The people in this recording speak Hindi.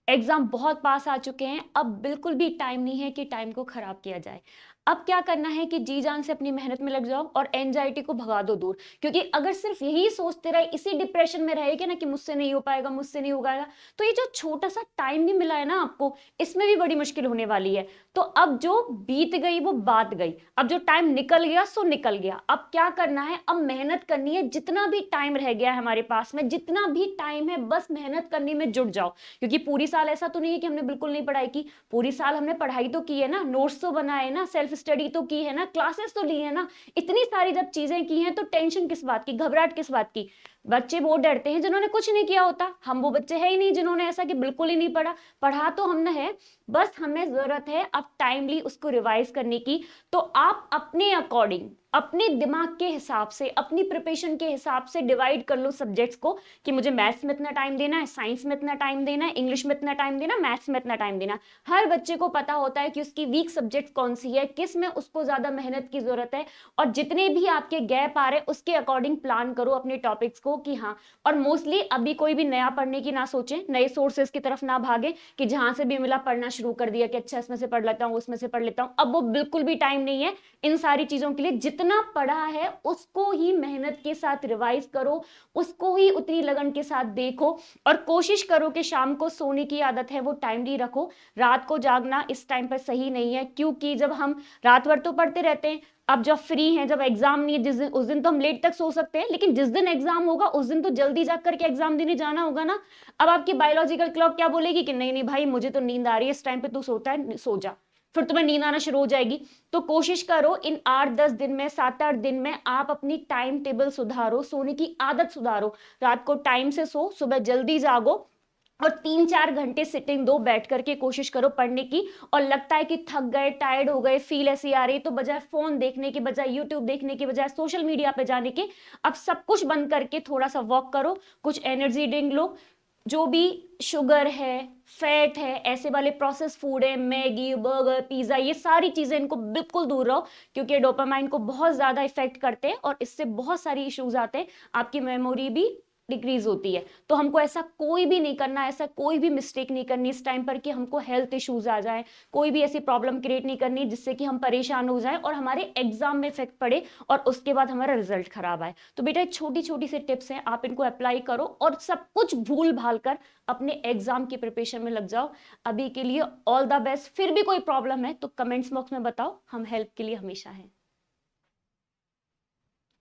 एग्जाम बहुत पास आ चुके हैं, अब बिल्कुल भी टाइम नहीं है कि टाइम को खराब किया जाए। अब क्या करना है कि जी जान से अपनी मेहनत में लग जाओ और एंजाइटी को भगा दो दूर। क्योंकि अगर सिर्फ यही सोचते रहे, इसी डिप्रेशन में रहेगे ना कि मुझसे नहीं हो पाएगा, मुझसे नहीं हो पाएगा, तो ये जो छोटा सा टाइम भी मिला है ना आपको, इसमें भी बड़ी मुश्किल होने वाली है। तो अब जो बीत गई वो बात गई, अब जो टाइम निकल गया सो निकल गया। अब क्या करना है, अब मेहनत करनी है। जितना भी टाइम रह गया है हमारे पास में, जितना भी टाइम है, बस मेहनत करने में जुट जाओ। क्योंकि पूरी साल ऐसा तो नहीं है कि हमने बिल्कुल नहीं पढ़ाई की, पूरी साल हमने पढ़ाई तो की है ना, नोट्स तो बनाए ना, सेल्फ स्टडी तो की है ना, क्लासेस तो ली है ना। इतनी सारी जब चीजें की हैं तो टेंशन किस बात की, घबराहट किस बात की। बच्चे बहुत डरते हैं जिन्होंने कुछ नहीं किया होता, हम वो बच्चे है ही नहीं जिन्होंने ऐसा कि बिल्कुल ही नहीं पढ़ा। पढ़ा तो हमने है, बस हमें जरूरत है अब टाइमली उसको रिवाइज करने की। तो आप अपने अकॉर्डिंग, अपने दिमाग के हिसाब से, अपनी प्रिपरेशन के हिसाब से डिवाइड कर लो सब्जेक्ट्स को कि मुझे मैथ्स में इतना टाइम देना है, साइंस में इतना टाइम देना है, इंग्लिश में इतना टाइम देना, मैथ्स में इतना टाइम देना। हर बच्चे को पता होता है कि उसकी वीक सब्जेक्ट कौन सी है, किस में उसको ज्यादा मेहनत की जरूरत है। और जितने भी आपके गैप आ रहे हैं उसके अकॉर्डिंग प्लान करो अपने टॉपिक्स को कि हाँ। और मोस्टली अभी कोई भी नया पढ़ने की ना सोचे, नए सोर्सेज की तरफ ना भागे कि जहां से भी मिला पढ़ना शुरू कर दिया कि अच्छा इसमें से पढ़ लेता हूँ, उसमें से पढ़ लेता हूँ। अब वो बिल्कुल भी टाइम नहीं है इन सारी चीजों के लिए। जितना पढ़ा है उसको ही मेहनत के साथ रिवाइज करो, उसको ही उतनी लगन के साथ देखो। और कोशिश करो कि शाम को सोने की आदत है वो टाइमली रखो। रात को जागना इस टाइम पर सही नहीं है, क्योंकि जब हम रात भर तो पढ़ते रहते हैं, अब जब फ्री हैं, जब एग्जाम नहीं है, जिस दिन, उस दिन तो हम लेट तक सो सकते हैं, लेकिन जिस दिन एग्जाम होगा उस दिन तो जल्दी जाग करके एग्जाम देने जाना होगा ना। अब आपकी बायोलॉजिकल क्लॉक क्या बोलेगी कि नहीं नहीं भाई मुझे तो नींद आ रही है, इस टाइम पे तू सोता है, सो जा। फिर तुम्हें नींद आना शुरू हो जाएगी। तो कोशिश करो इन 8-10 दिन में, 7-8 दिन में आप अपनी टाइम टेबल सुधारो, सोने की आदत सुधारो। रात को टाइम से सो, सुबह जल्दी जागो, और 3-4 घंटे सिटिंग दो, बैठ करके कोशिश करो पढ़ने की। और लगता है कि थक गए, टायर्ड हो गए, फील ऐसी आ रही, तो बजाय फोन देखने के, बजाय यूट्यूब देखने के, बजाय सोशल मीडिया पे जाने के, अब सब कुछ बंद करके थोड़ा सा वॉक करो, कुछ एनर्जी ड्रिंक लो। जो भी शुगर है, फैट है, ऐसे वाले प्रोसेस फूड है, मैगी, बर्गर, पिज्जा, ये सारी चीजें इनको बिल्कुल दूर रहो। क्योंकि डोपामाइन को बहुत ज्यादा इफेक्ट करते हैं और इससे बहुत सारी इश्यूज आते हैं, आपकी मेमोरी भी डिक्रीज होती है। तो हमको ऐसा कोई भी नहीं करना, ऐसा कोई भी मिस्टेक नहीं करनी इस टाइम पर कि हमको हेल्थ इश्यूज आ जाए, कोई भी ऐसी प्रॉब्लम क्रिएट नहीं करनी जिससे कि हम परेशान हो जाए और हमारे एग्जाम में इफेक्ट पड़े और उसके बाद हमारा रिजल्ट खराब आए। तो बेटा छोटी छोटी सी टिप्स हैं, आप इनको अप्लाई करो और सब कुछ भूल भाल कर अपने एग्जाम की प्रिपरेशन में लग जाओ। अभी के लिए ऑल द बेस्ट। फिर भी कोई प्रॉब्लम है तो कमेंट्स बॉक्स में बताओ, हम हेल्प के लिए हमेशा हैं।